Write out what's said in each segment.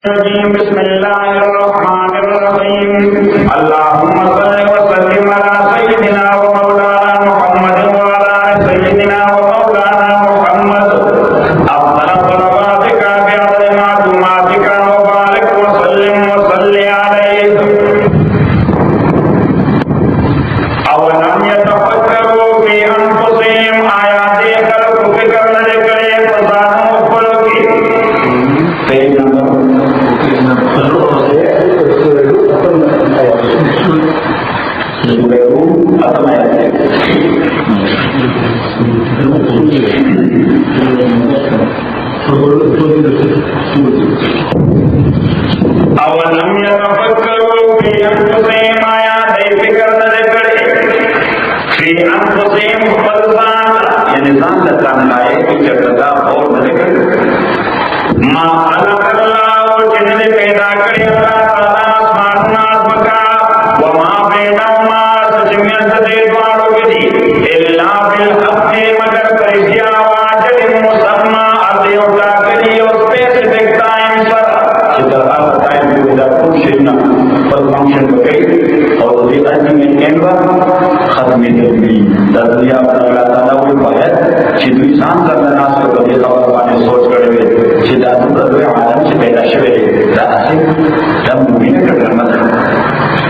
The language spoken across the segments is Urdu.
بسم الله الرحمن الرحيم اللهم صل وسلم على سيدنا ومولانا محمد وعلى سيدنا ومولانا محمد أفضل صلواتك بعدد معلوماتك وبارك وسلم وصل عليه أولم يتفكروا في أنفسهم آيات خلق فكر لكي فزانوا خلقي أولم يتفكروا في أنفسهم آيات فكر لكي في أنفسهم فزان يعني ذان لكان لائے کہ جگہ اور لکھے ما خلق الله جنن پیدا کړی الله تعالی اسمانات مکا وما بينهما سجمن دې دوارو کې الا بالحق مگر پرشیا واجب مسمى اته او کړی او سپیسیفیک ټایم سره چې دا ټایم کې دا فنکشن پر فنکشن کوي او دې الټیمیټ اینډ ختمې دي دا دنیا په الله تعالی وایي باید چې دوی ځان سره ناس په دې خبر باندې سوچ کړی چې دا ټول عالم چې پیدا شوی دی دا اصل دا مؤمنه کړنه ده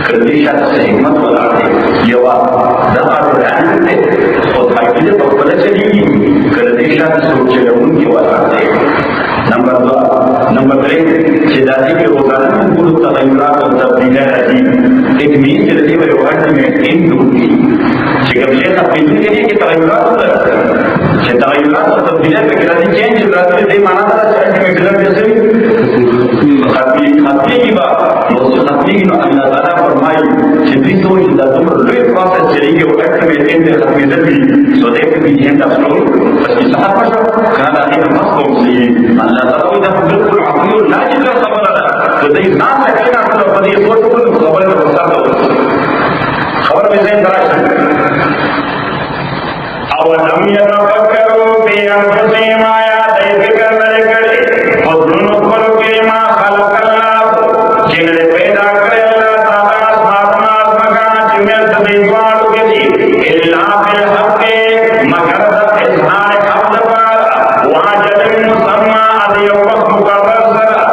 کله چې تاسو حکمت ولاړې یو دا قرآن دی او دا کې په خپل چلیږي کله چې تاسو سوچ کوونکی ولاړې نمبر 2 نمبر 3 چې دا دې کې روزانه موږ تغیرات او تبدیلات راځي ایک مين چې دې په وخت کې انډوږي چې کوم څه تبدیل کې کې تغیرات راځي چې تغیرات او تبدیلات کې راځي چینج راځي دې معنا دا چې مطلب یې څه خطي کی بات نو خطي نو الله تعالی فرمایي چې دې سوچ دا څومره لوی پروسس چلیږي او اکثر یې دې ختمې دي سو دې په دې هند تاسو بس چې صحه پښه کله دې مخکوم شي الله تعالی دا بالکل عقلی لاجل خبره ده ته دې ځان ته کله په دې سوچ په خبره ورسره خبر به زين راځي او لم يتفكروا في انفسهم آيات ذکر لکړي او دونو پر کې ما خلق الله چې پیدا کړی الله تعالی اسمانات مکا چې مې دې وړو کې دي الا بالحق مگر د اظهار حق لپاره واجب مسمى ادي وقت مقرر سره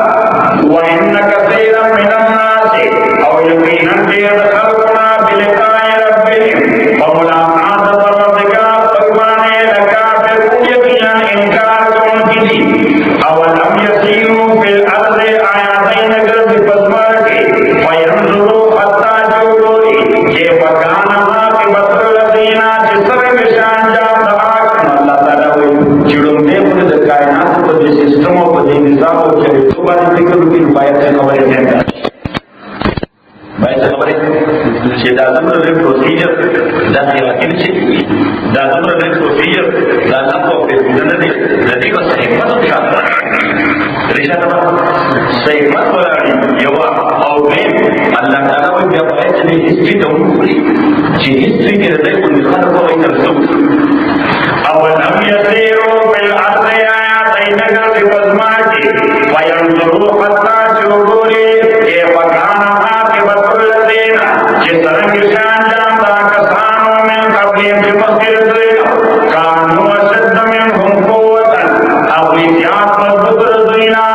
وان كثيرا من الناس او يقينا ډېر خلقنا بلقاء ربهم وملاقات ربك فقمانه لکافر یقینا انکار کوونکي اولم يسيروا في الارض آیاتین گرد پزماکی فینظروا حتی جوڑوی یہ بکان عاقبت الذین جسر مشان جام دعاکن اللہ تعالیٰ ہوئی چڑوں دے مجھے در کائنات پر دی سسٹم و پر دی نظام و چلے تو بانی فکر روکی باید سے خبریں دینا باید سے خبریں چې دا زمره د پروسیجر دا خیاطین چې دا زمره د پروسیجر دا تاسو په دې نه دي د دې کو صحیح په شاته رښتیا صحیح په ولاړی یو او دې الله تعالی وایي دا باید چې هیڅ ته وګوري چې هیڅ کې د دې په مثال کوي تاسو او لم يسيروا في الارض آياتين غير بزماكي وينظروا حتى جوړوري كيف كان عاقبت الذين چې څنګه شان جام دا کسانو من قبلهم چې مخکې دوی کانو اشد منهم قوة او زیات مضبوط دوینا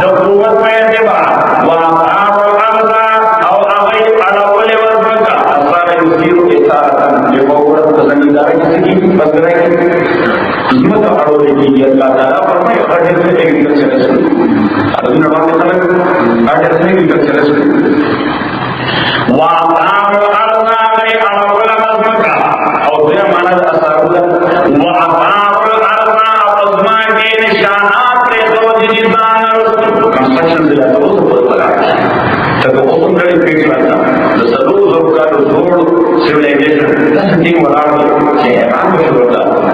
د قوت په اعتبار واثاروا الارض او هغوی اړولې ورځمکه اثار یصیرو اثارة چې په ورځ په زمیندارۍ کې څه کېږي بزګرۍ کې ځمکه اړولې کېږي الله تعالی فرمایي هغه ډېر څه اګریکلچرسټ ارزونه باندې خلک هغه ډېر څه اګریکلچرسټ واثاروا الارض غير اړول مزمکه او دې معنا د اثارو واثاروا الارض ازما کې نشانات ته دوج دي ځان کنسټرکشن دې ته اوس په لګا ته اوس غړي پیټ راځه د سلو زوکارو جوړ سیویلایزیشن تاسو دې ولاړ چې هغه شروع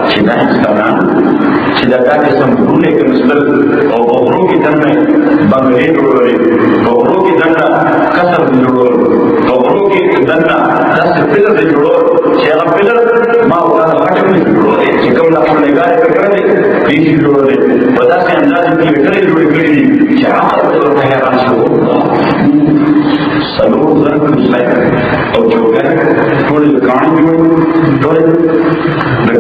چې دا انسانان چې دا قسم ټول کې مستل او غوړو کې دنه بنگلې جوړولې غوړو کې دنه کسر جوړول غوړو کې دنه داسې پلر جوړول چې هغه پلر ما وکړه هغه جوړولې چې کوم لا په لګارې کړې دې جوړولې په داسې انداز کې وکړې جوړې کړې چې هغه ته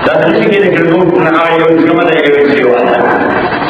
dan ini kita pernah ayat cuma ada yang siwa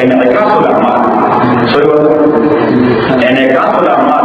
ene kasul amal so ene kasul amal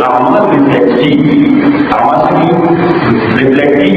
amal reflecting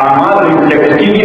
amal reflecting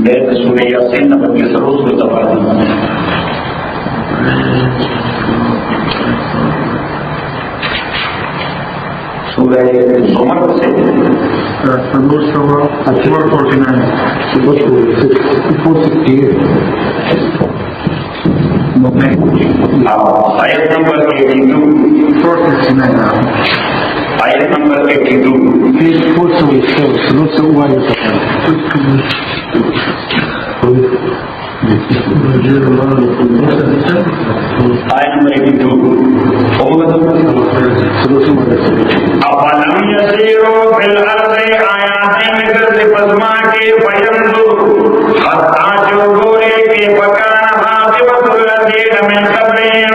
Dari Surah Yasin dapat terus bertambah. Surah Zumar se Surah 49 ayat number 82 ayat number 82 Page 477 ayat number 82 أَفَلَمْ يَسِيرُوا فِي الْأَرْضِ آيَاتٍ كَذِّبَ الْمَاءِ فَيَنْظُرُوا حَتَّى جُرُوا كَيْفَ كَانَ عَاقِبَةُ الَّذِينَ مِنْ قَبْلِهِمْ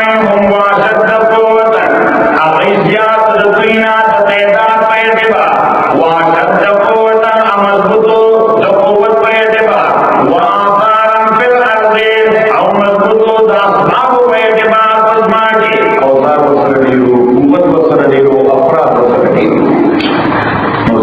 منهم وأشد قوة أغيثيات رضينا تتعداد بيتبا وأشد قوة أمزبطوا دقوة بيتبا وآثارا في الأرض أو مزبطوا دأسباب بيتبا فزماكي أوثار وسرديرو قوة وسرديرو أفراد وسرديرو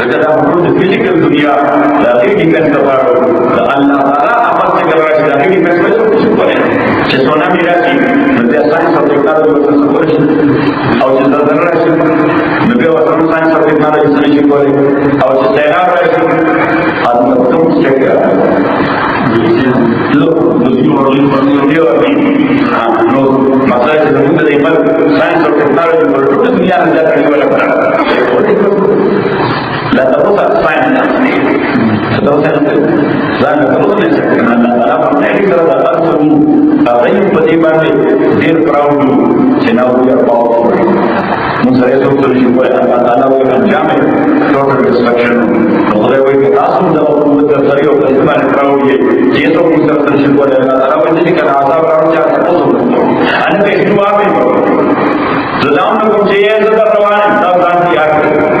Secara menurut fizikal dunia, lagi dikan kepada Allah Taala apa segala lagi dikan sesuatu. Sesuatu mirasi, nanti sains atau teknologi sesuatu. Atau sesuatu rasi, nanti awal sains atau teknologi sesuatu. Atau sesuatu rasi, atau betul sesuatu. Look, dia no, masalah sesuatu dari mana sains atau teknologi betul dunia ada di mana. لا تبص الصين تدرس لا تدرس لسه كمان لا ترى يعني كذا تدرس أغير بديبان دير كراود سناو يرباو مسألة سوتر شوفوا أن الله ويكون جامع total destruction نقدر ويك تاسم ده وقوة السريع وكذبان كراود جيسو مسألة شوفوا أن الله ويجي كذا عذاب راود جاء تقصد أنا بيسمع بيه زلام نقول شيء هذا روان ده كان يأكل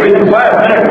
within 5 minutes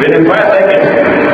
within 5 seconds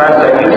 5 seconds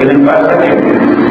within 5 seconds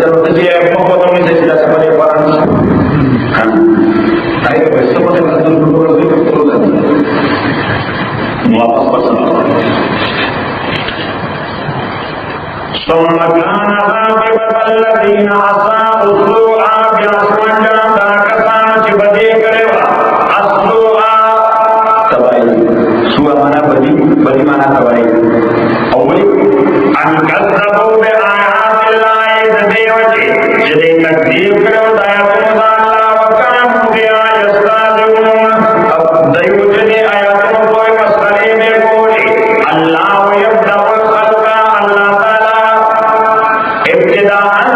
jalur dia memotong ini tidak seperti orang kan ayo seperti betul melapas pasal ثم كان عاقبة الذين أساءوا السوء بأسوأ كان بدي كريوا السوء تبعي سوء mana badi mana تبعي أول أن كذبوا بآيات الله jadi takdir kalau daya Allah wakam dia yastadun dayu jadi ayat koi masale me koi Allah yabda khalqa Allah taala ibtidaan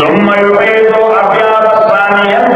summa yu'idu abyad saniyan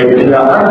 ibtidaan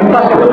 impossible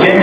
change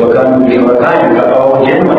وكانوا في وقائع كأو جنوة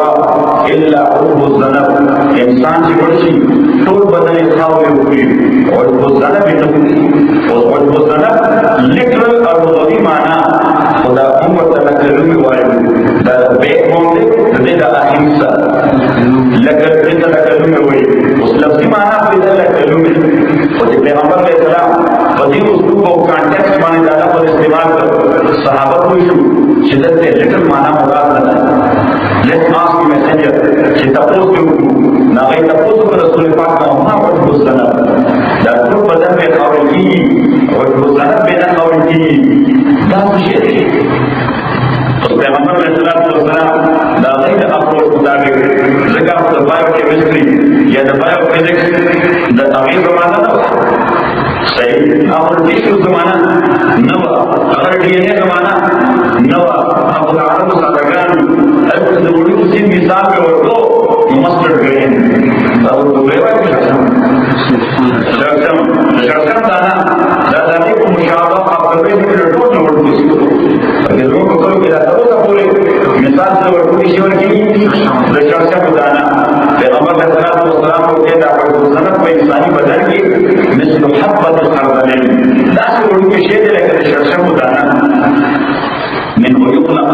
سوا الا عضو الذنب انسان چې ورشي ټول بدن یې خاورې وکړي عضو الذنب یې نه وکړي اوس عضو الذنب لټرل او لغوي معنا خدا هم ورته لکلومي وایو دا بیک باندې د دې د اهمسا لکلومي وایي اوس لفظي معنا په دې لکلومي او د پیغمبر علیه السلام په دې اسلوب او کانټیکس باندې دا په استعمال کړ صحابه کوي چې دغه لټل معنا مراد نه ده لیټ آسک میسنجر چې تاسو ته نه غي تاسو پر رسول پاک محمد صلی الله علیه وسلم دا ټول بدن په خاورې کې او په ځان په نه خاورې کې دا څه شي پیغمبر علیه السلام دا غي د اپروچ مطابق ځکه په بایو کیمستري یا د بایو فزکس د هغه زمانہ ده صحیح اور ٹیشو زمانہ نوا اگر ڈی این اے زمانہ نوا اب العرب سادگان ایسے ضروری کسی مثال پہ ورکو مسترڈ گرین اور تو بیوہ کی شرکم دانا دادانی کو مشابہ اپنے پر ٹوٹ نوٹ کسی کو اگر لوگوں کو کرو کہ داتا ہوتا پورے مثال سے ورکو کسی ورکی شرکم دانا پیغمبر علیہ السلام کو کہتا ہے سنت پہ انسانی بدن کی مثل حبت الخردل لا تقولوا بشيء لكن الشرشم دانا منه يطلق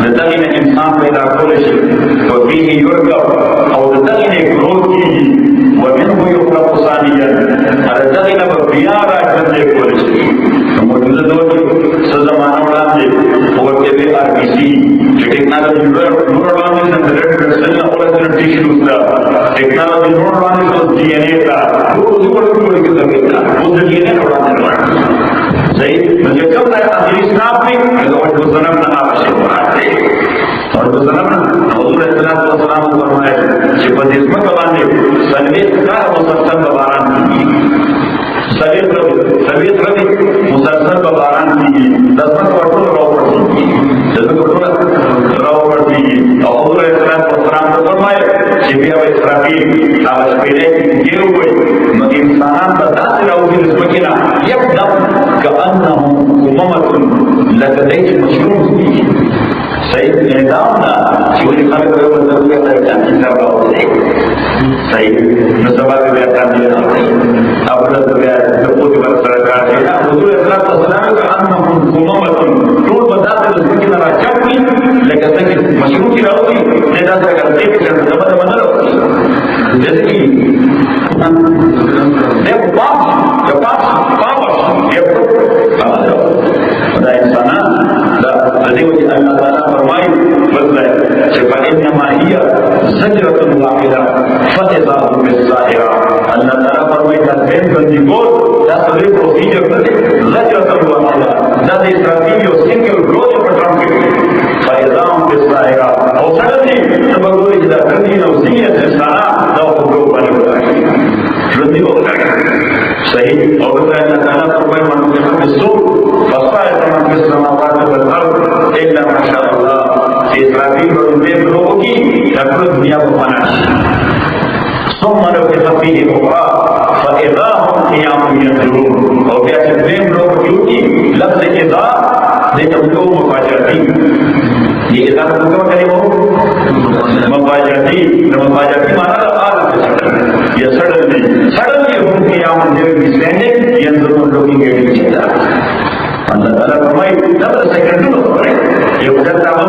لتغن انسان پیدا كل شيء وفيه يركب او لتغن كروته ومنه يخلق ثانيا على تغن ببيارا كل كل شيء موجود دو سزمانه وړاندې او کې آر پی سي چې ټیکنالوژي نور وړاندې د ریډ سیل او د ټیشوز دا ټیکنالوژي نور وړاندې د ډي ان اے دا ټول کې دا او د ډي ان اے وړاندې صحیح نو کوم ځای اخري سناپ کې د وجه زنم نه اوسه ورته او د زنم حضور صلی الله علیه وسلم فرمایي چې په دې ځمکه باندې سلوي کار مسلسل باران کیږي سویت ربی مسلسل باران کیږي د ځمکه ورته راوړل کیږي د ځمکه ورته راوړل کیږي او حضور صلی الله علیه وسلم فرمایي چې بیا اسرافیل هغه شپېلې کې وي نو انسانان په داسې راوړي د ځمکې نه یکدم کأنهم اممة لدیهم مشروع صحیح اعدام نه چې ولې خلک یو بل ته وایي دا کتاب راوړي صحیح نو سبا به بیا تاسو نه راځي او دا بیا د پوهې پر سره راځي حضور صلی الله علیه وسلم کأنهم اممة ټول په داسې د ځمکې نه راچوي لکه څنګه مشروع چې راوړي دا څنګه کوي چې دا به نه راوړي جیسے کہ دیکھ خدا انسانان دیو جی اللہ تعالیٰ فرمائی بدلے فإنما هي زجرة واحدة فإذا هم بالساهرة اللہ تعالیٰ فرمائی دا دین بندی گول دا صدر پروسیجر بندی زجرة واحدة دا دا اسرافیل یو سنگل گروج پٹرام کے فإذا هم بالساهرة او سکتی نبگولی جدا کردین او سنگیت انسانا دا خبرو بانی بتائی رندی بتائی صحیح اور اللہ تعالیٰ فرمائی من السوء فصائد من في السماوات والارض الا ما شاء الله اسرافیل اور ان لوگوں کی تکرر دنیا کو بنانا ثم نفخ فيه اخرى فاذا هم قيام ينظرون اور کیا تمام لوگ کی لفظ اذا دیکھو کو مفاجاتی یہ اذا کو کرے وہ مفاجاتی معنی یا suddenly هم قيام standing ينظرون looking at each other. Allah Ta'ala فرمائے دبل سیکنڈ نو کرے یہ وجہ تھا وہ